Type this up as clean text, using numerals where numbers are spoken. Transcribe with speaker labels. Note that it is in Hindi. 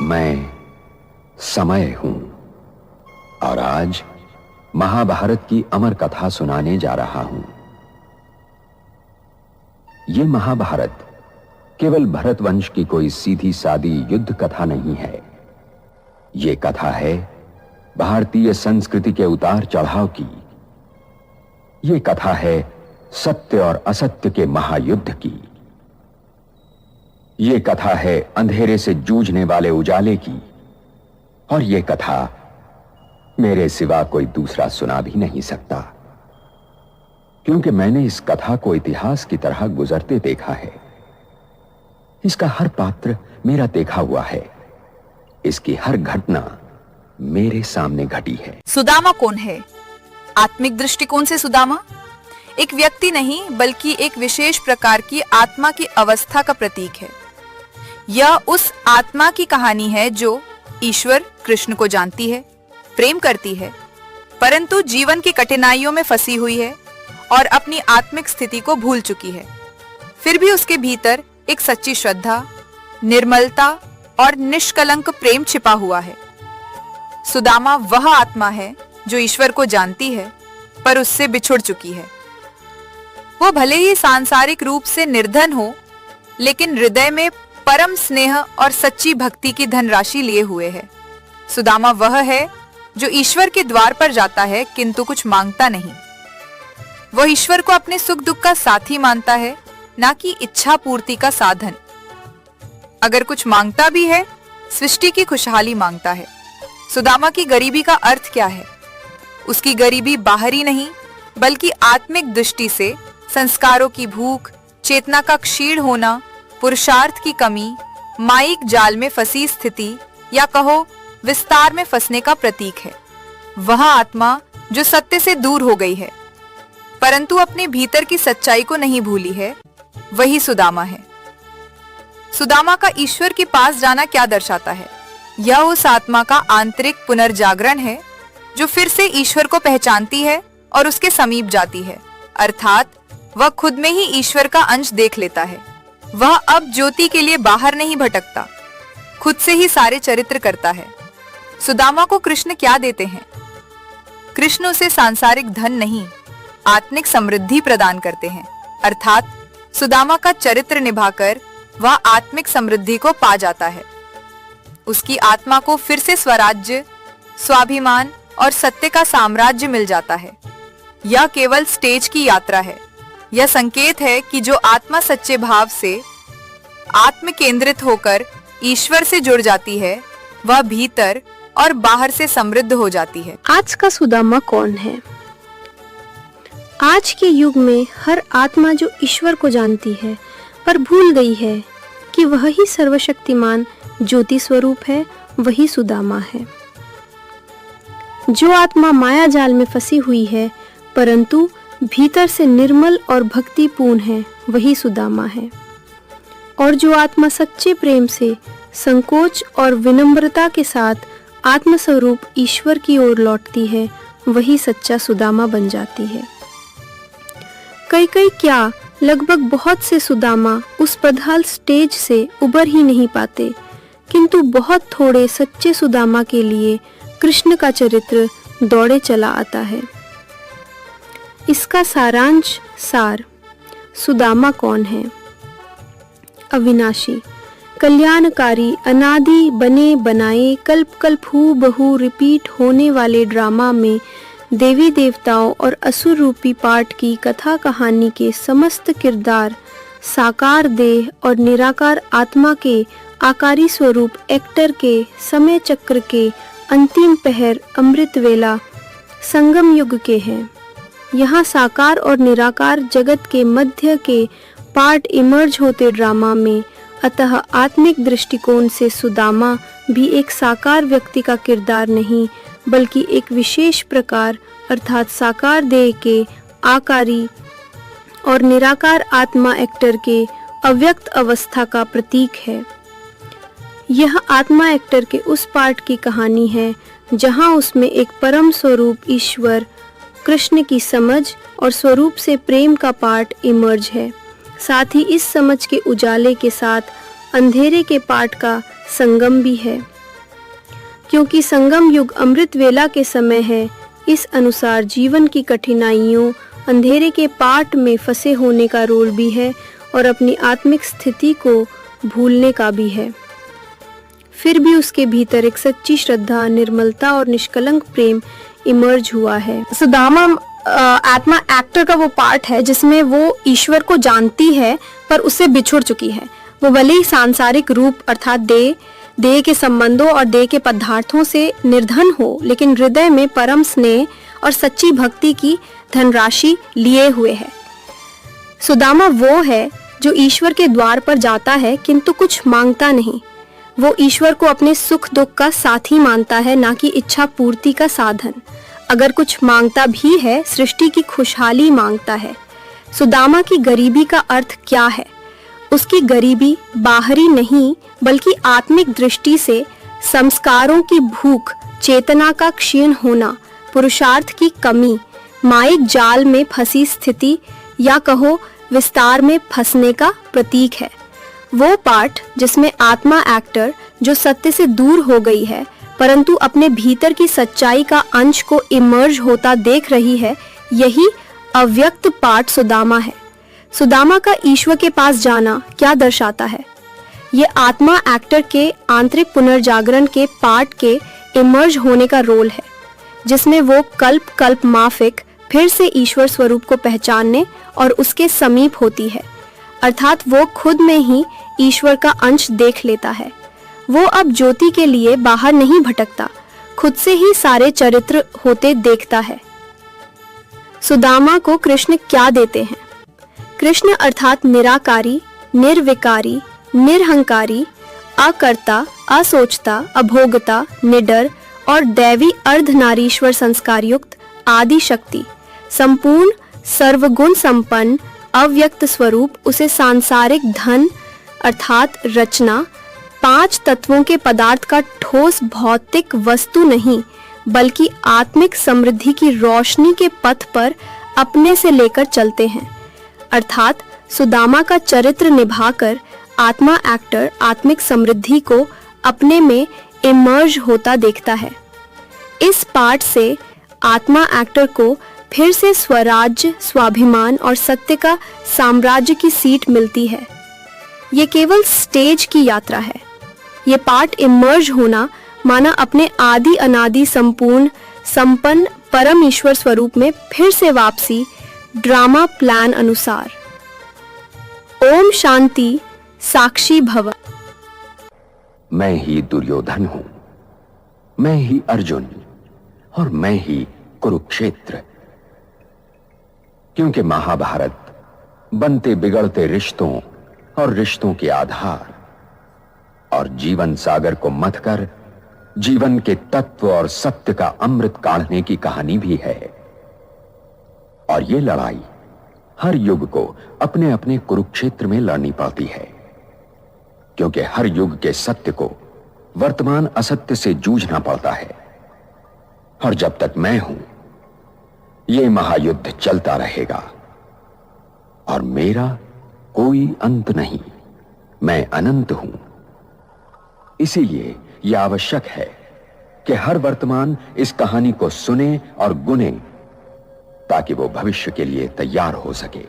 Speaker 1: मैं समय हूं और आज महाभारत की अमर कथा सुनाने जा रहा हूं। यह महाभारत केवल भरत वंश की कोई सीधी सादी युद्ध कथा नहीं है। यह कथा है भारतीय संस्कृति के उतार चढ़ाव की। यह कथा है सत्य और असत्य के महायुद्ध की। यह कथा है अंधेरे से जूझने वाले उजाले की। और यह कथा मेरे सिवा कोई दूसरा सुना भी नहीं सकता, क्योंकि मैंने इस कथा को इतिहास की तरह गुजरते देखा है। इसका हर पात्र मेरा देखा हुआ है। इसकी हर घटना मेरे सामने घटी है।
Speaker 2: सुदामा कौन है? आत्मिक दृष्टिकोण से सुदामा एक व्यक्ति नहीं, बल्कि एक विशेष प्रकार की आत्मा की अवस्था का प्रतीक है। यह उस आत्मा की कहानी है जो ईश्वर कृष्ण को जानती है, प्रेम करती है, परंतु जीवन की कठिनाइयों में फंसी हुई है और अपनी आत्मिक स्थिति को भूल चुकी है। फिर भी उसके भीतर एक सच्ची श्रद्धा, निर्मलता और निष्कलंक प्रेम छिपा हुआ है। सुदामा वह आत्मा है जो ईश्वर को जानती है पर उससे बिछुड़ चुकी है। वो भले ही सांसारिक रूप से निर्धन हो, लेकिन हृदय में परम स्नेह और सच्ची भक्ति की धनराशि लिए हुए है। सुदामा वह है जो ईश्वर के द्वार पर जाता है किंतु कुछ मांगता नहीं। वह ईश्वर को अपने सुख दुख का साथी मानता है, ना कि इच्छा पूर्ति का साधन। अगर कुछ मांगता भी है, सृष्टि की खुशहाली मांगता है। सुदामा की गरीबी का अर्थ क्या है? उसकी गरीबी बाहरी नहीं, बल्कि आत्मिक दृष्टि से संस्कारों की भूख, चेतना का क्षीण होना, पुरुषार्थ की कमी, माइक जाल में फंसी स्थिति या कहो विस्तार में फंसने का प्रतीक है। वह आत्मा जो सत्य से दूर हो गई है, परंतु अपने भीतर की सच्चाई को नहीं भूली है, वही सुदामा है। सुदामा का ईश्वर के पास जाना क्या दर्शाता है? यह उस आत्मा का आंतरिक पुनर्जागरण है जो फिर से ईश्वर को पहचानती है और उसके समीप जाती है। अर्थात वह खुद में ही ईश्वर का अंश देख लेता है। वह अब ज्योति के लिए बाहर नहीं भटकता, खुद से ही सारे चरित्र करता है। सुदामा को कृष्ण क्या देते हैं? कृष्ण उसे सांसारिक धन नहीं, आत्मिक समृद्धि प्रदान करते हैं। अर्थात सुदामा का चरित्र निभाकर वह आत्मिक समृद्धि को पा जाता है। उसकी आत्मा को फिर से स्वराज्य, स्वाभिमान और सत्य का साम्राज्य मिल जाता है। यह केवल स्टेज की यात्रा है। यह संकेत है कि जो आत्मा सच्चे भाव से आत्म केंद्रित होकर ईश्वर से जुड़ जाती है, वह भीतर और बाहर से समृद्ध हो जाती है।
Speaker 3: आज का सुदामा कौन है? आज के युग में हर आत्मा जो ईश्वर को जानती है पर भूल गई है कि वह ही सर्वशक्तिमान ज्योति स्वरूप है, वही सुदामा है। जो आत्मा माया जाल में फंसी हुई है परंतु भीतर से निर्मल और भक्तिपूर्ण है, वही सुदामा है। और जो आत्मा सच्चे प्रेम से, संकोच और विनम्रता के साथ आत्मस्वरूप ईश्वर की ओर लौटती है, वही सच्चा सुदामा बन जाती है। कई क्या लगभग बहुत से सुदामा उस प्रधाल स्टेज से उबर ही नहीं पाते, किंतु बहुत थोड़े सच्चे सुदामा के लिए कृष्ण का चरित्र दौड़े चला आता है। इसका सारांश सार। सुदामा कौन है? अविनाशी, कल्याणकारी, अनादि, बने बनाए, कल्प कल्प हू बहू रिपीट होने वाले ड्रामा में देवी देवताओं और असुर रूपी पाठ की कथा कहानी के समस्त किरदार साकार देह और निराकार आत्मा के आकारी स्वरूप एक्टर के समय चक्र के अंतिम पहर अमृत वेला संगम युग के हैं। यहाँ साकार और निराकार जगत के मध्य के पार्ट इमर्ज होते ड्रामा में, अतः आत्मिक दृष्टिकोण से सुदामा भी एक साकार व्यक्ति का किरदार नहीं, बल्कि एक विशेष प्रकार अर्थात साकार देह के आकारी और निराकार आत्मा एक्टर के अव्यक्त अवस्था का प्रतीक है। यह आत्मा एक्टर के उस पार्ट की कहानी है जहाँ उसमें एक परम स्वरूप ईश्वर कृष्ण की समझ और स्वरूप से प्रेम का पार्ट इमर्ज है। साथ ही इस समझ के उजाले के साथ अंधेरे के पार्ट का संगम भी है। क्योंकि संगम युग अमृत वेला के समय है, इस अनुसार जीवन की कठिनाइयों, अंधेरे के पाट में फंसे होने का रोल भी है और अपनी आत्मिक स्थिति को भूलने का भी है। फिर भी उसके भीतर एक सच्ची श्रद्धा, निर्मलता और निष्कलंक प्रेम इमर्ज हुआ है।
Speaker 4: सुदामा आत्मा एक्टर का वो पार्ट है जिसमें वो ईश्वर को जानती है पर उससे बिछुड़ चुकी है। वो भले ही सांसारिक रूप अर्थात देह के संबंधों और देह के पदार्थों से निर्धन हो, लेकिन हृदय में परम स्नेह और सच्ची भक्ति की धनराशि लिए हुए है। सुदामा वो है जो ईश्वर के द्वार पर जाता है किंतु कुछ मांगता नहीं। वो ईश्वर को अपने सुख दुख का साथी मानता है, ना कि इच्छा पूर्ति का साधन। अगर कुछ मांगता भी है, सृष्टि की खुशहाली मांगता है। सुदामा की गरीबी का अर्थ क्या है? उसकी गरीबी बाहरी नहीं बल्कि आत्मिक दृष्टि से संस्कारों की भूख, चेतना का क्षीण होना, पुरुषार्थ की कमी, माइक जाल में फंसी स्थिति या कहो विस्तार में फंसने का प्रतीक है। वो पार्ट जिसमें आत्मा एक्टर जो सत्य से दूर हो गई है परंतु अपने भीतर की सच्चाई का अंश को इमर्ज होता देख रही है, यही अव्यक्त पार्ट सुदामा है। सुदामा का ईश्वर के पास जाना क्या दर्शाता है? ये आत्मा एक्टर के आंतरिक पुनर्जागरण के पार्ट के इमर्ज होने का रोल है, जिसमें वो कल्प कल्प माफिक फिर से ईश्वर स्वरूप को पहचानने और उसके समीप होती है, अर्थात वो खुद में ही ईश्वर का अंश देख लेता है। वो अब ज्योति के लिए बाहर नहीं भटकता, खुद से ही सारे चरित्र होते देखता है। सुदामा को कृष्ण क्या देते हैं? कृष्ण अर्थात निराकारी, निर्विकारी, निरहंकारी, अकर्ता, असोचता, अभोगता, निडर और दैवी अर्धनारीश्वर संस्कार युक्त आदि शक्ति, संपूर्ण सर्वगुण संपन्न अव्यक्त स्वरूप उसे सांसारिक धन अर्थात रचना, 5 तत्वों के पदार्थ का ठोस भौतिक वस्तु नहीं बल्कि आत्मिक समृद्धि की रोशनी के पथ पर अपने से लेकर चलते हैं। अर्थात सुदामा का चरित्र निभाकर आत्मा एक्टर आत्मिक समृद्धि को अपने में इमर्ज होता देखता है। इस पार्ट से आत्मा एक्टर को फिर से स्वराज्य, स्वाभिमान और सत्य का साम्राज्य की सीट मिलती है। ये केवल स्टेज की यात्रा है। ये पार्ट इमर्ज होना माना अपने आदि अनादि संपूर्ण संपन्न परम ईश्वर स्वरूप में फिर से वापसी, ड्रामा प्लान अनुसार। ओम शांति। साक्षी भव।
Speaker 1: मैं ही दुर्योधन हूं, मैं ही अर्जुन और मैं ही कुरुक्षेत्र। क्योंकि महाभारत बनते बिगड़ते रिश्तों और रिश्तों के आधार और जीवन सागर को मथकर जीवन के तत्व और सत्य का अमृत काढ़ने की कहानी भी है। और ये लड़ाई हर युग को अपने अपने कुरुक्षेत्र में लड़नी पड़ती है, क्योंकि हर युग के सत्य को वर्तमान असत्य से जूझना पड़ता है। और जब तक मैं हूं, यह महायुद्ध चलता रहेगा और मेरा कोई अंत नहीं। मैं अनंत हूं। इसीलिए यह आवश्यक है कि हर वर्तमान इस कहानी को सुने और गुने, ताकि वो भविष्य के लिए तैयार हो सके।